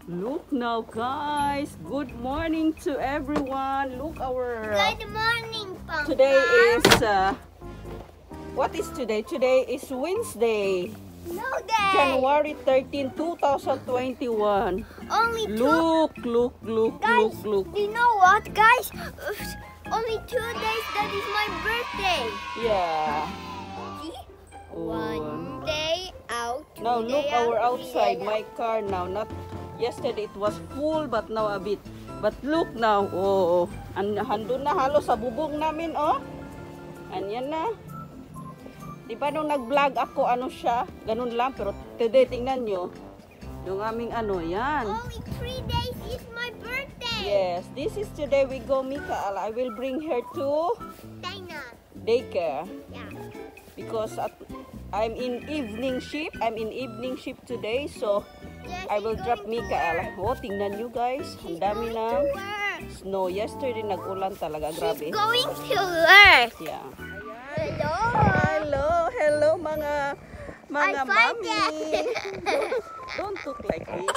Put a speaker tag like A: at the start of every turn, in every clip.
A: Look now, guys. Good morning to everyone. Look, our
B: Good morning, Papa.
A: today is what is today? Today is Wednesday,
B: No day.
A: January 13, 2021.
B: Only two.
A: Look.
B: Guys, do you know what, guys? Only 2 days. That is my birthday.
A: Yeah.
B: See? 1 day out.
A: Now
B: 2
A: look,
B: day
A: our
B: out, 3
A: outside.
B: day
A: My car now. Not yesterday it was full, but now a bit. But look now. Oh, handun na halos sa bubong namin. Oh, anyan na. Di ba nung nag-vlog ako, ano siya? Ganun lang. Pero today, tingnan nyo. Yung aming ano, yan.
B: Only 3 days is my birthday.
A: Yes, this is today we go, Mikael. I will bring her to
B: China.
A: daycare.
B: Yeah.
A: Because I'm in evening shift. I'm in evening shift today. So,
B: Yeah,
A: I will
B: she's
A: drop
B: going to
A: Mikael.
B: work.
A: Oh, tingnan nyo guys. Ang
B: She's
A: dami
B: going
A: na
B: to work.
A: snow. Yesterday, nag-ulan talaga. Grabe.
B: She's going to work.
A: Yeah.
B: Hello.
A: Hello mga
B: I find
A: mami. Don't talk like this.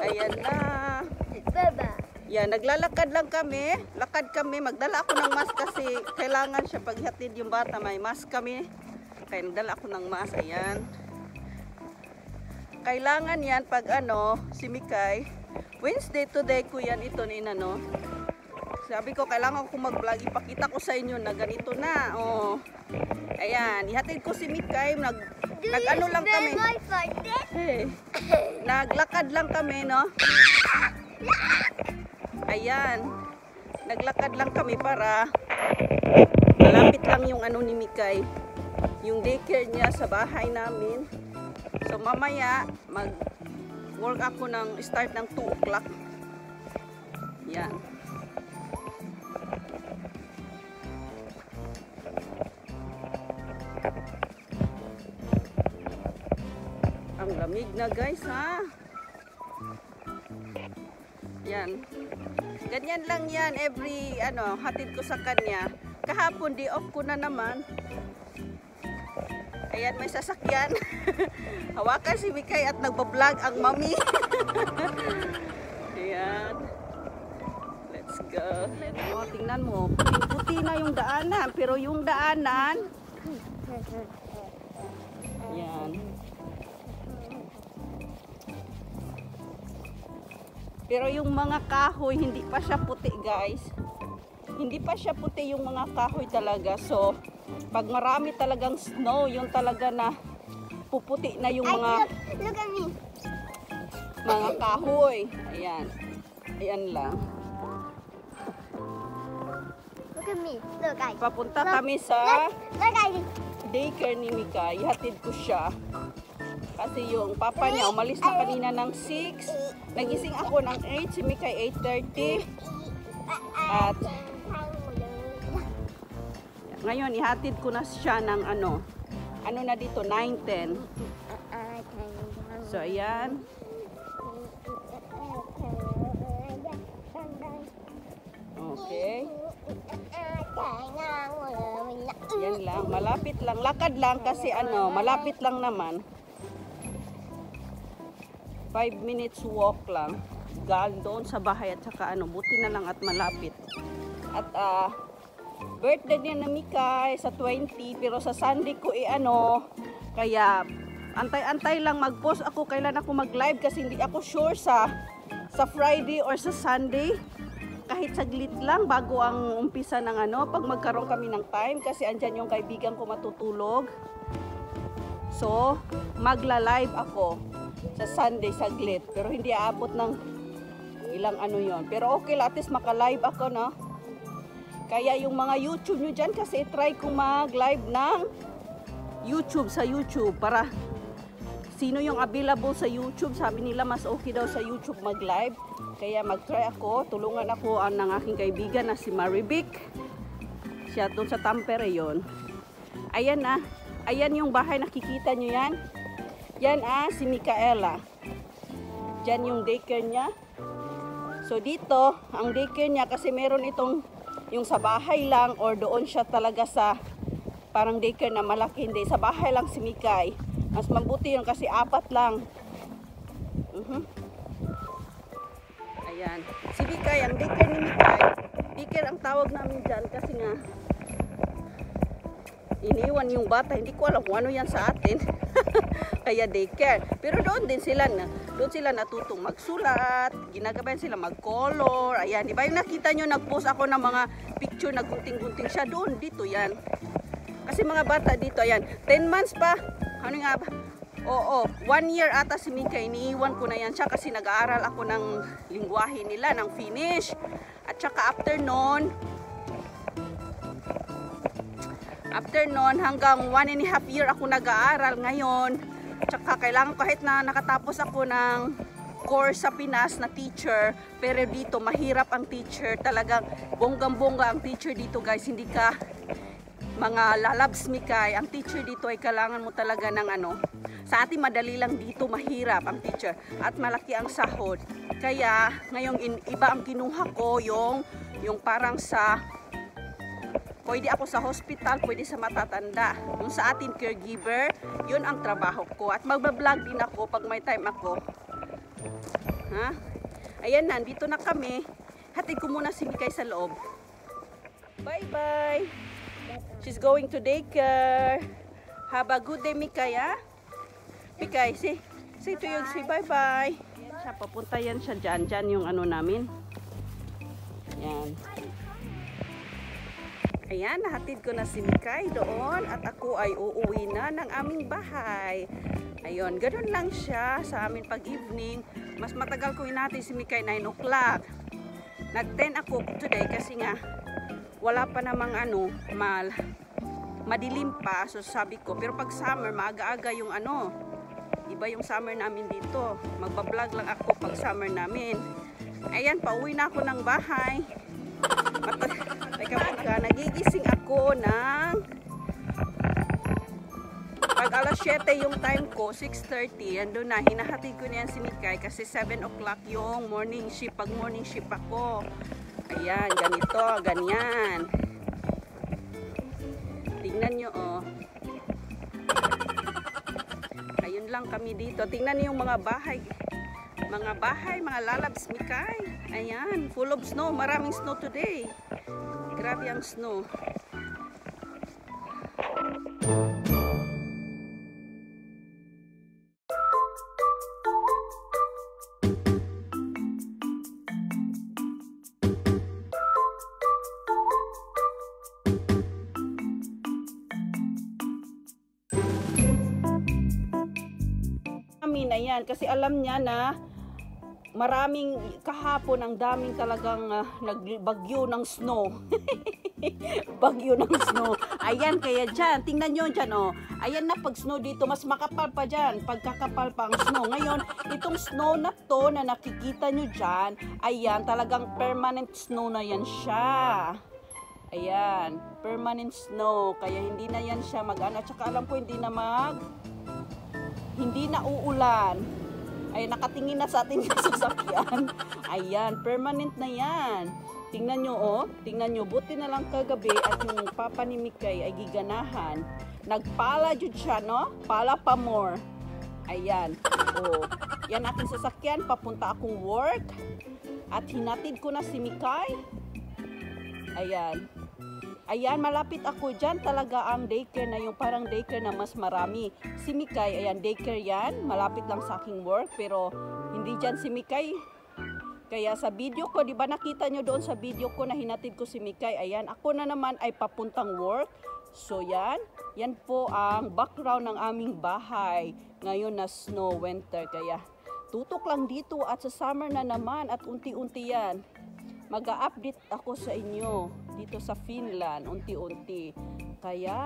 A: Ayan na.
B: Baba.
A: Yan, naglalakad lang kami. Lakad kami. Magdala ako ng mask kasi kailangan siya paghatid yung bata. May mask kami. Kaya nagdala ako ng mask. Ayan. Kailangan yan pag ano, si Mikay. Wednesday today ko yan ito ni ano. Sabi ko, kailangan ko mag-vlog. Ipakita ko sa inyo na ganito na. Oh. Ayan, ihatid ko si Mikay. Nag-ano lang kami. Hey. Naglakad lang kami, no? Ayan. Naglakad lang kami para malapit lang yung ano ni Mikay. Yung daycare niya sa bahay namin. So mamaya mag-work ako ng start ng 2 o'clock. Yan. Ang lamig na guys, ha? Yan. Ganyan lang yan every ano, hatid ko sa kanya. Kahapon di off ko na naman. Ayan, may sasakyan. Hawakan si Mikay at nagbablog ang mami. Ayan. Let's go. Oh, tingnan mo. Puti na yung daanan. Pero yung daanan, ayan. Pero yung mga kahoy, hindi pa siya puti, guys. Hindi pa siya puti yung mga kahoy talaga. So, pag marami talagang snow, yung talaga na puputi na yung mga
B: Look at me.
A: mga kahoy. Ayan. Ayan lang.
B: Look at me. Look, guys.
A: Papunta kami sa
B: Look, guys.
A: daycare ni Mika. Ihatid ko siya. Kasi yung papa niya umalis na kanina ng 6. Nagising ako ng 8. Si Mika 8:30. At ngayon ihatid ko na siya ng ano na dito 9:10. So ayan. Okay. Yan lang, malapit lang, lakad lang kasi ano, malapit lang naman. 5 minutes walk lang. Galing doon sa bahay at saka ano, buti na lang at malapit. At birthday niya na Mikay sa 20, pero sa Sunday ko ano, kaya antay-antay lang mag-post ako kailan ako mag-live kasi hindi ako sure sa Friday or sa Sunday. Kahit saglit lang bago ang umpisa ng ano, pag magkaroon kami ng time kasi andyan yung kaibigan ko matutulog. So, magla-live ako sa Sunday saglit, pero hindi aabot ng ilang ano yon. Pero okay lang, at least maka-live ako, no? Kaya yung mga YouTube nyo dyan, kasi try ko mag-live ng YouTube sa YouTube para sino yung available sa YouTube. Sabi nila mas okay daw sa YouTube mag-live. Kaya mag-try ako. Tulungan ako ng aking kaibigan na si Marivic. Siya doon sa Tampere yon. Ayan na. Ayan yung bahay, nakikita nyo yan. Yan si Mikaela. Diyan yung daycare niya. So dito, ang daycare niya kasi meron itong yung sa bahay lang or doon siya talaga sa parang daycare na malaki. Hindi, sa bahay lang si Mikay. Mas mabuti yun kasi 4 lang. Ayan. Si Mikay, ang daycare ni Mikay, daycare ang tawag namin dyan kasi nga iniwan yung bata. Hindi ko alam kung ano yan sa atin. Kaya daycare. Pero doon sila natutong magsulat, ginagabayan sila mag-color. Ayan, di ba yung nakita nyo, nag-post ako ng mga picture na gunting-gunting siya doon, dito yan. Kasi mga bata dito, ayan, 10 months pa. Ano nga ba? Oo, 1 year ata si Mika, iniiwan ko na yan siya kasi nag-aaral ako ng lingwahe nila, ng Finnish. At saka after noon, hanggang 1.5 year ako nag-aaral ngayon. Tsaka kailangan kahit na nakatapos ako ng course sa Pinas na teacher, pero dito mahirap ang teacher. Talagang bonggang-bongga ang teacher dito guys. Hindi ka mga lalabs Mikay. Ang teacher dito ay kailangan mo talaga ng ano. Sa atin madali lang, dito mahirap ang teacher. At malaki ang sahod. Kaya ngayong iba ang kinuha ko, yung parang sa pwede ako sa hospital, pwede sa matatanda. Yung sa atin caregiver, yun ang trabaho ko. At magbablog din ako pag may time ako. Ha? Ayan, nandito na kami. Hatid ko muna si Mikay sa loob. Bye-bye. She's going to daycare. Have a good day, Mikay, ha? Mikay, say to you, say bye-bye. Siya, papunta yan siya dyan yung ano namin. Yan. Ayan, nahatid ko na si Mikay doon at ako ay uuwi na ng aming bahay. Ayun, ganun lang siya sa amin pag evening. Mas matagal ko inatid si Mikay 9 o'clock. Nag-10 ako today kasi nga wala pa namang ano, madilim pa. So sabi ko, pero pag summer, maaga-aga yung ano. Iba yung summer namin dito. Magbablog lang ako pag summer namin. Ayan, pauwi na ako ng bahay. Nagigising ako ng pag alas 7 yung time ko, 6:30, ando na, hinahatid ko na yan si Mikay kasi 7 o'clock yung morning shift, pag morning shift ako. Ayan, ganito, ganyan. Tingnan nyo, oh. Ayun lang kami dito. Tingnan nyo yung mga bahay, mga lalabs Mikay. Ayan, full of snow, maraming snow today. Grabe ang snow. Amin, ayan, kasi alam niya na maraming kahapon, ang daming talagang nagbagyo ng snow. Bagyo ng snow. Ayan, kaya dyan, tingnan nyo dyan, oh. Ayan na, pag snow dito, mas makapal pa dyan. Pagkakapal pa ang snow. Ngayon, itong snow na to na nakikita nyo dyan, ayan, talagang permanent snow na yan siya. Ayan, permanent snow. Kaya hindi na yan siya mag-ano. Tsaka alam ko, hindi na uulan. Ay, nakatingin na sa ating sasakyan. Ayan, permanent na yan. Tingnan nyo, oh. Tingnan nyo, buti na lang kagabi at yung papa ni Mikay ay giganahan. Nagpala jud siya, no? Pala pa more. Ayan. Oh. Yan aking sasakyan. Papunta akong work. At hinatid ko na si Mikay. Ayan. Ayan, malapit ako dyan. Talaga ang daycare na yung parang daycare na mas marami. Si Mikay, ayan, daycare yan. Malapit lang sa aking work. Pero hindi dyan si Mikay. Kaya sa video ko, di ba nakita nyo doon sa video ko na hinatid ko si Mikay. Ayan, ako na naman ay papuntang work. So yan, yan po ang background ng aming bahay. Ngayon na snow, winter. Kaya tutok lang dito at sa summer na naman at unti-unti yan. Mag-a-update ako sa inyo dito sa Finland, unti-unti. Kaya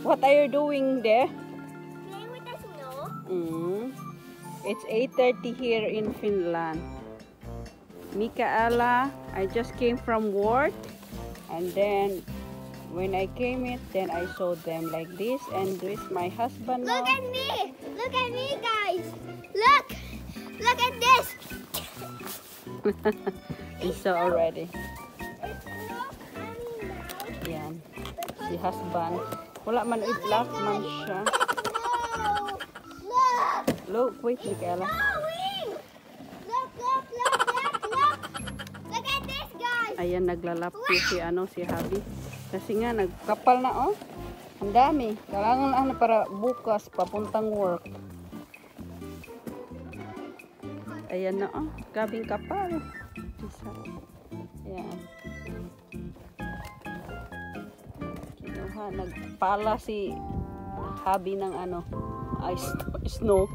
A: What are you doing there?
B: Playing with the snow.
A: It's 8:30 here in Finland. Mikaela, I just came from work, and then when I came in, then I saw them like this, and this my husband now.
B: Look at me! Look at me, guys! Look! Look at this!
A: He saw already.
B: It's snow coming down.
A: Yan. Si husband. Wala man i-vlog man siya.
B: Snow! Look!
A: Look, wait, Mikaela.
B: Snowing! Look, look, look, look, look! Look at this, guys!
A: Ayan, naglalapti si Habi. Kasi nga, nagkapal na, oh. Ang dami. Kailangan lang na para bukas, papuntang work. Ayan na, oh. Gabing kapal. Isa. Ayan. Kinuha, nagpala si Habi ng snow.